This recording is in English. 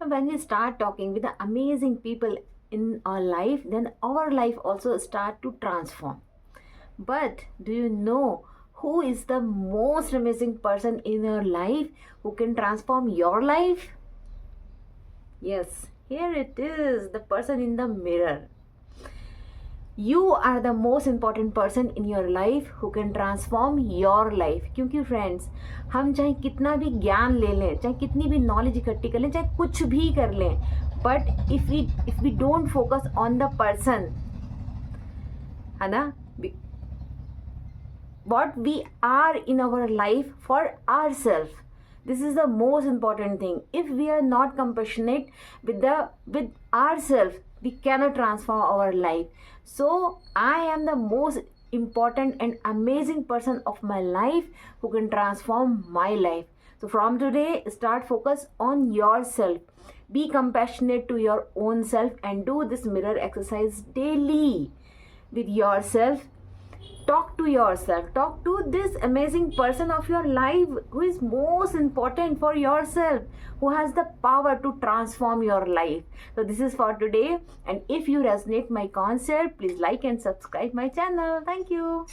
When we start talking with the amazing people in our life, then our life also start to transform. But do you know who is the most amazing person in your life who can transform your life? Yes, here it is, the person in the mirror. You are the most important person in your life who can transform your life. क्योंकि friends, हम चाहे कितना भी ज्ञान ले लें, चाहे कितनी भी नॉलेज इकट्ठी कर लें, चाहे कुछ भी कर लें, but if we don't focus on the person, है ना, what we are in our life for ourselves, this is the most important thing. If we are not compassionate with ourselves, we cannot transform our life. So I am the most important and amazing person of my life who can transform my life. So from today, start focus on yourself. Be compassionate to your own self and do this mirror exercise daily with yourself. Talk to yourself. Talk to this amazing person of your life who is most important for yourself, who has the power to transform your life. So this is for today. And if you resonate my concept, please like and subscribe my channel. Thank you.